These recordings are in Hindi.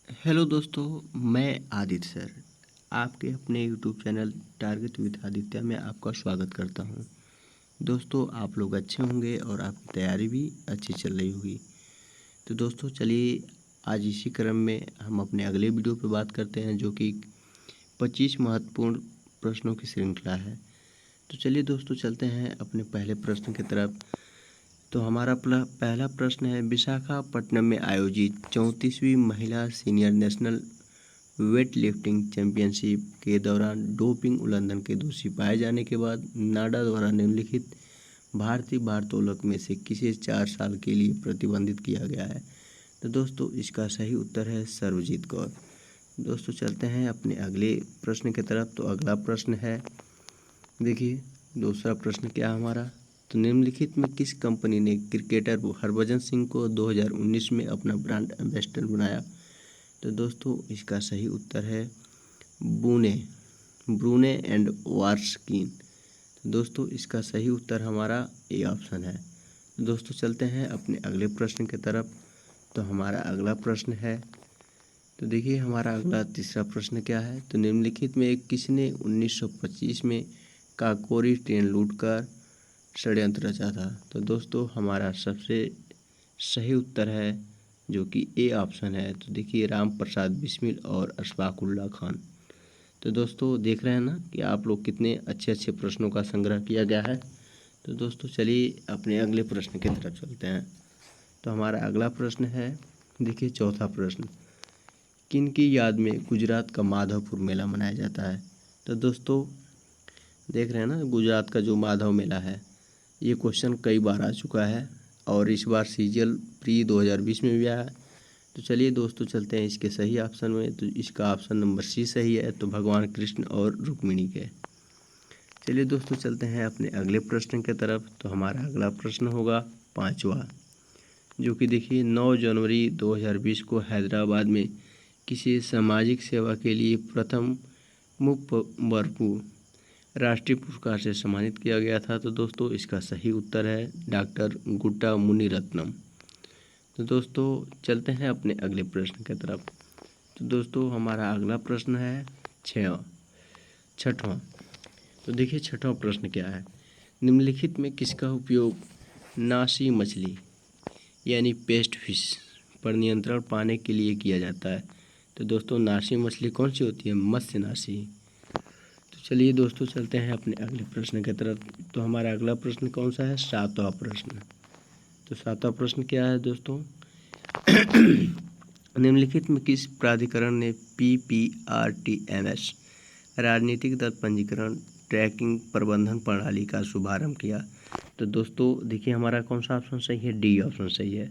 हेलो दोस्तों, मैं आदित्य सर आपके अपने YouTube channel target with Aditya में आपका स्वागत करता हूं। दोस्तों, आप लोग अच्छे होंगे और आपकी तैयारी भी अच्छी चल रही होगी। तो दोस्तों चलिए, आज इसी क्रम में हम अपने अगले वीडियो पे बात करते हैं, जो कि 25 महत्वपूर्ण प्रश्नों की श्रृंखला है। तो चलिए दोस्तों, चलते हैं अपने पहले प्रश्न की तरफ। तो हमारा पहला प्रश्न है, विशाखापट्टनम में आयोजित 34वीं महिला senior national weight lifting championship के दौरान डोपिंग उल्लंघन के दोषी पाए जाने के बाद नाडा द्वारा निम्नलिखित भारतीय भारोत्तोलक में से किसे 4 साल के लिए प्रतिबंधित किया गया है। तो दोस्तों, इसका सही उत्तर है सर्वजीत कौर। दोस्तों, चलते हैं अपने अगले प्रश्न की तरफ। तो अगला प्रश्न है, देखिए दूसरा प्रश्न क्या है हमारा। तो निम्नलिखित में किस कंपनी ने क्रिकेटर हरभजन सिंह को 2019 में अपना ब्रांड एम्बेसडर बनाया। तो दोस्तों, इसका सही उत्तर है ब्रूने एंड वार्सकिन। तो दोस्तों, इसका सही उत्तर हमारा ए ऑप्शन है। तो दोस्तों, चलते हैं अपने अगले प्रश्न की तरफ। तो हमारा अगला प्रश्न है, तो देखिए हमारा अगला तीसरा प्रश्न क्या है। तो निम्नलिखित में किसने 1925 में काकोरी ट्रेन लूटकर षड्यंत्र रचा था। तो दोस्तों, हमारा सबसे सही उत्तर है जो कि ए ऑप्शन है। तो देखिए, राम प्रसाद बिस्मिल और अशफाकुल्ला खान। तो दोस्तों, देख रहे हैं ना कि आप लोग कितने अच्छे अच्छे प्रश्नों का संग्रह किया गया है। तो दोस्तों, चलिए अपने अगले प्रश्न की तरफ चलते हैं। तो हमारा अगला प्रश्न है, देखिए चौथा प्रश्न, किन की याद में गुजरात का माधवपुर मेला मनाया जाता है। तो दोस्तों, देख रहे हैं ना, गुजरात का जो माधव मेला है, ये क्वेश्चन कई बार आ चुका है और इस बार सीजीएल प्री 2020 में भी आया है। तो चलिए दोस्तों, चलते हैं इसके सही ऑप्शन में। तो इसका ऑप्शन नंबर सी सही है। तो भगवान कृष्ण और रुक्मिणी के। चलिए दोस्तों, चलते हैं अपने अगले प्रश्न की तरफ। तो हमारा अगला प्रश्न होगा पांचवा, जो कि देखिए 9 जनवरी 2020 को हैदराबाद में किसी सामाजिक सेवा के लिए प्रथम मुप्पवरपु राष्ट्रीय पुरस्कार से सम्मानित किया गया था। तो दोस्तों, इसका सही उत्तर है डॉक्टर गुट्टा मुनिरत्नम। तो दोस्तों, चलते हैं अपने अगले प्रश्न की तरफ। तो दोस्तों, हमारा अगला प्रश्न है छठवां। तो देखिए छठवां प्रश्न क्या है, निम्नलिखित में किसका उपयोग नासी मछली यानी पेस्ट फिश पर नियंत्रण पाने के लिए किया जाता है। तो दोस्तों, नासी मछली कौन सी होती है, मत्स्य नासी। तो चलिए दोस्तों, चलते हैं अपने अगले प्रश्न की तरफ। तो हमारा अगला प्रश्न कौन सा है, सातवां प्रश्न। तो सातवां प्रश्न क्या है दोस्तों, निम्नलिखित में किस प्राधिकरण ने PPRTMS राजनीतिक दल पंजीकरण ट्रैकिंग प्रबंधन प्रणाली का शुभारंभ किया। तो दोस्तों, देखिए हमारा कौन सा ऑप्शन सही है, डी ऑप्शन सही है।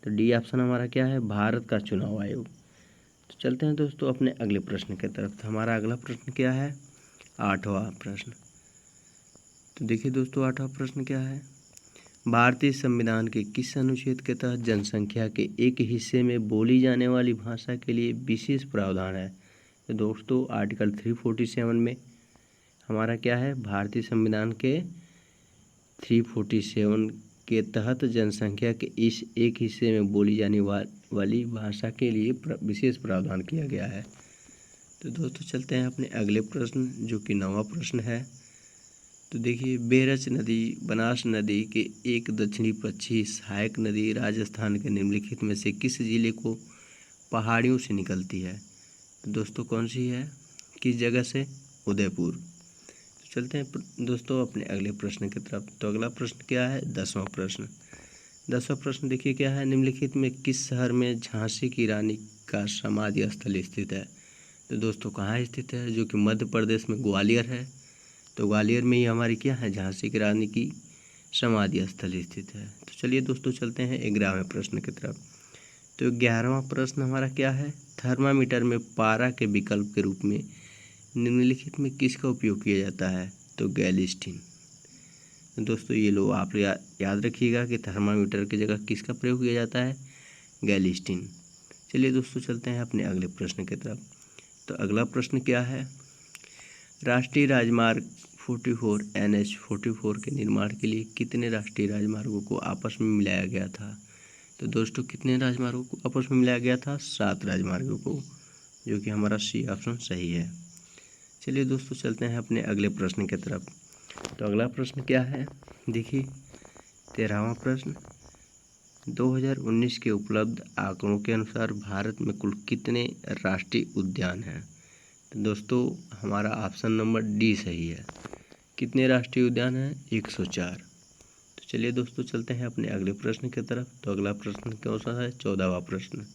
तो डी ऑप्शन हमारा क्या है, भारत का चुनाव आयोग। तो चलते हैं दोस्तों अपने अगले प्रश्न की तरफ। तो हमारा अगला प्रश्न क्या है, आठवां प्रश्न। तो देखिए दोस्तों, आठवां प्रश्न क्या है, भारतीय संविधान के किस अनुच्छेद के तहत जनसंख्या के एक हिस्से में बोली जाने वाली भाषा के लिए विशेष प्रावधान है। तो दोस्तों, आर्टिकल 347 में हमारा क्या है, भारतीय संविधान के 347 के तहत जनसंख्या के इस एक हिस्से में बोली जाने वाली भाषा के लिए विशेष प्रावधान किया गया है। तो दोस्तों, चलते हैं अपने अगले प्रश्न, जो कि 9वां प्रश्न है। तो देखिए, बेरच नदी बनास नदी के एक दक्षिणी पश्चिमी सहायक नदी राजस्थान के निम्नलिखित में से किस जिले को पहाड़ियों से निकलती है। तो दोस्तों, कौन सी है, किस जगह से, उदयपुर। तो चलते हैं दोस्तों अपने अगले प्रश्न की तरफ। तो अगला प्रश्न क्या है, 10वां प्रश्न। 10वां प्रश्न देखिए क्या है, निम्नलिखित में किस शहर में झांसी की रानी का समाधि स्थल स्थित है। तो दोस्तों, कहाँ स्थित है, जो कि मध्य प्रदेश में ग्वालियर है। तो ग्वालियर में ही हमारी क्या है, झांसी की रानी की समाधि स्थल स्थित है। तो चलिए दोस्तों, चलते हैं 11वें प्रश्न की तरफ। तो 11वां प्रश्न हमारा क्या है, थर्मामीटर में पारा के विकल्प के रूप में निम्नलिखित में किसका उपयोग किया जाता है। तो गैलिस्टीन। दोस्तों, ये लो आप याद रखिएगा कि थर्मामीटर की जगह किसका प्रयोग किया जाता है, गैलिस्टीन। चलिए दोस्तों, चलते हैं अपने अगले प्रश्न की तरफ। तो अगला प्रश्न क्या है, राष्ट्रीय राजमार्ग 44 NH 44 के निर्माण के लिए कितने राष्ट्रीय राजमार्गों को आपस में मिलाया गया था। तो दोस्तों कितने राजमार्गों को आपस में मिलाया गया था? 7 राजमार्गों को, जो कि हमारा सी ऑप्शन सही है। चलिए दोस्तों चलते हैं अपने अगले प्रश्न की तरफ। तो अगला प्रश्न क्या है, देखिए 13वां प्रश्न, 2019 के उपलब्ध आंकड़ों के अनुसार भारत में कुल कितने राष्ट्रीय उद्यान हैं? तो दोस्तों हमारा ऑप्शन नंबर डी सही है। कितने राष्ट्रीय उद्यान हैं? 104। तो चलिए दोस्तों चलते हैं अपने अगले प्रश्न की तरफ। तो अगला प्रश्न कौन सा है? 14वां प्रश्न।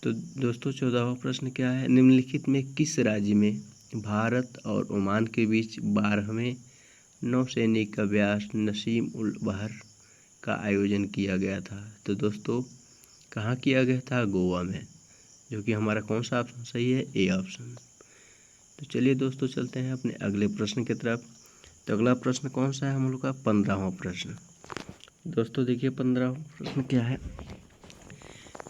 तो दोस्तों 14वां प्रश्न क्या है, निम्नलिखित में किस राज्य में भारत और ओमान के बीच 12वें नौसैनिक अभ्यास नसीम उल बहर का आयोजन किया गया था? तो दोस्तों कहाँ किया गया था? गोवा में, जो कि हमारा कौन सा ऑप्शन सही है? A option. तो चलिए दोस्तों चलते हैं अपने अगले प्रश्न की तरफ। तो अगला प्रश्न कौन सा है हम लोग का? 15वां प्रश्न। दोस्तों देखिए 15वां प्रश्न क्या है,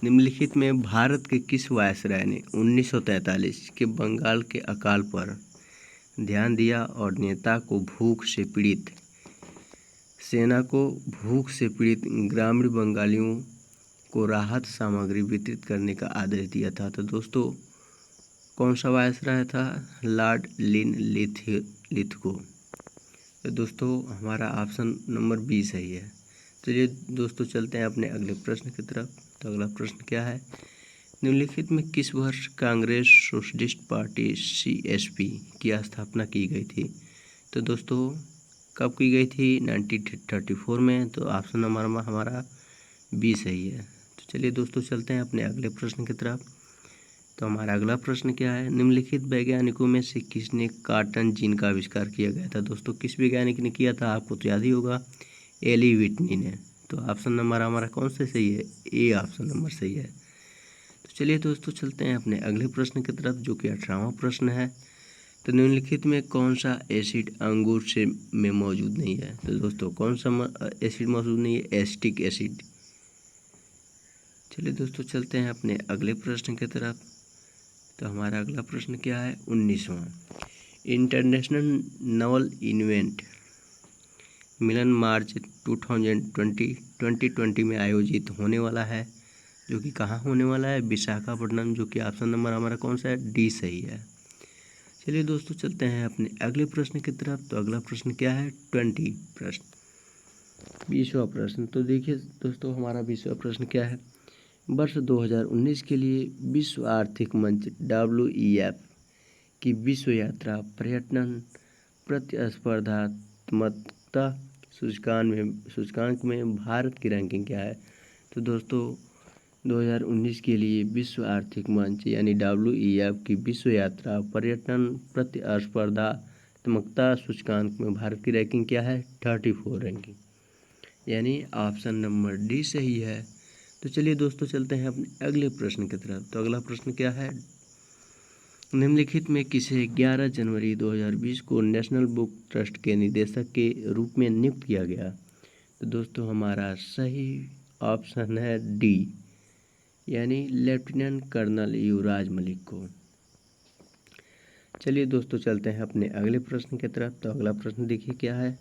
निम्नलिखित में भारत के किस वायसराय ने 1943 के बंगाल के अकाल पर ध्यान दिया और नेता को भूख से पीड़ित सेना को भूख से पीड़ित ग्रामीण बंगालियों को राहत सामग्री वितरित करने का आदेश दिया था? तो दोस्तों कौन सा वायसराय था? Lord Lithgow. तो दोस्तों हमारा ऑप्शन नंबर बी सही है। चलिए दोस्तों चलते हैं अपने अगले प्रश्न की तरफ। तो अगला प्रश्न क्या है, निम्नलिखित में किस वर्ष कांग्रेस सोशलिस्ट पार्टी CSP की स्थापना की गई थी? तो दोस्तों कब की गई थी? 1934 में। तो ऑप्शन नंबर हमारा बी सही है। तो चलिए दोस्तों चलते हैं अपने अगले प्रश्न की तरफ। तो हमारा अगला प्रश्न क्या है, निम्नलिखित वैज्ञानिकों में से किसने कार्टन जीन का आविष्कार किया गया था? दोस्तों किस वैज्ञानिक ने किया था? आपको तो याद ही होगा, एली व्हिटनी ने। तो ऑप्शन नंबर हमारा कौन सा सही है? ए ऑप्शन नंबर सही है। तो चलिए दोस्तों चलते हैं अपने अगले प्रश्न की तरफ, जो कि 18वां प्रश्न है। तो निम्नलिखित में कौन सा एसिड अंगूर से में मौजूद नहीं है? तो दोस्तों कौन सा एसिड मौजूद नहीं है? Acetic acid. चलिए दोस्तों चलते हैं अपने अगले प्रश्न की तरफ। तो हमारा अगला प्रश्न क्या है? 19वां, इंटरनेशनल नवल इवेंट मिलन मार्च 2020 में आयोजित होने वाला है, जो कि कहाँ होने वाला है? विशाखापट्टनम, जो कि ऑप्शन नंबर हमारा कौन सा है? डी सही है। चलिए दोस्तों चलते हैं अपने अगले प्रश्न की तरफ। तो अगला प्रश्न क्या है? 20 प्रश्न, 20वां प्रश्न। तो देखिए दोस्तों हमारा 20वां प्रश्न क्या है, वर्ष 2019 के लिए विश्व आर्थिक मंच WEF की विश्व यात्रा पर्यटन प्रतिस्पर्धात्मकता सूचकांक में भारत की रैंकिंग क्या है? तो दोस्तों 2019 के लिए विश्व आर्थिक मंच यानी WEF की विश्व यात्रा पर्यटन प्रतिस्पर्धात्मकता सूचकांक में भारत की रैंकिंग क्या है? 34 रैंकिंग, यानी ऑप्शन नंबर डी सही है। तो चलिए दोस्तों चलते हैं अपने अगले प्रश्न की तरफ। तो अगला प्रश्न क्या है, निम्नलिखित में किसे 11 जनवरी 2020 को नेशनल बुक ट्रस्ट के निदेशक के रूप में नियुक्त किया गया? तो दोस्तों हमारा सही ऑप्शन है डी, यानी लेफ्टिनेंट कर्नल युवराज मलिक को। चलिए दोस्तों चलते हैं अपने अगले प्रश्न की तरफ। तो अगला प्रश्न देखिए क्या है,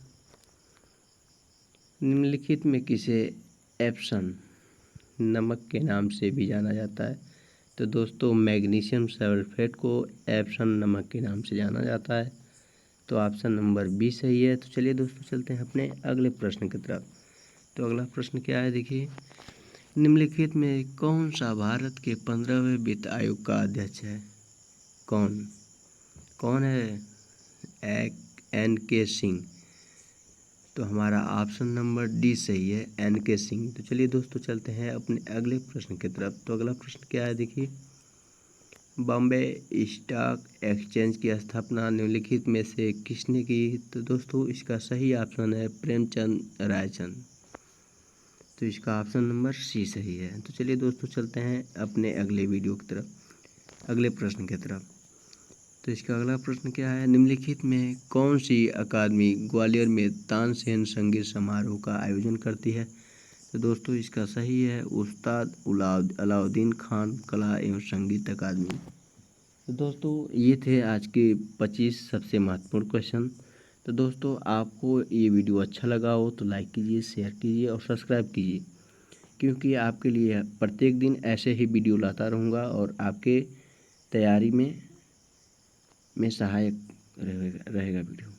निम्नलिखित में किसे एप्सन नमक के नाम से भी जाना जाता है? तो दोस्तों मैग्नीशियम सल्फेट को एप्सन नमक के नाम से जाना जाता है। तो ऑप्शन नंबर बी सही है। तो चलिए दोस्तों चलते हैं अपने अगले प्रश्न की तरफ। तो अगला प्रश्न क्या है, देखिए निम्नलिखित में कौन सा भारत के 15वें वित्त आयोग का अध्यक्ष है? कौन है? NK सिंह। तो हमारा ऑप्शन नंबर डी सही है, NK सिंह। तो चलिए दोस्तों चलते हैं अपने अगले प्रश्न की तरफ। तो अगला प्रश्न क्या है, देखिए बॉम्बे स्टॉक एक्सचेंज की स्थापना निम्नलिखित में से किसने की? तो दोस्तों इसका सही ऑप्शन है प्रेमचंद रायचंद। तो इसका ऑप्शन नंबर सी सही है। तो चलिए दोस्तों चलते हैं अपने अगले वीडियो की तरफ, अगले प्रश्न की तरफ। तो इसका अगला प्रश्न क्या है, निम्नलिखित में कौन सी अकादमी ग्वालियर में तानसेन संगीत समारोह का आयोजन करती है? तो दोस्तों इसका सही है उस्ताद अलाउद्दीन खान कला एवं संगीत अकादमी। तो दोस्तों ये थे आज के 25 सबसे महत्वपूर्ण क्वेश्चन। तो दोस्तों आपको ये वीडियो अच्छा लगा हो तो लाइक कीजिए, शेयर कीजिए और सब्सक्राइब कीजिए। क्योंकि आपके लिए प्रत्येक दिन ऐसे ही वीडियो लाता रहूँगा और आपके तैयारी में सहायक रहेगा वीडियो।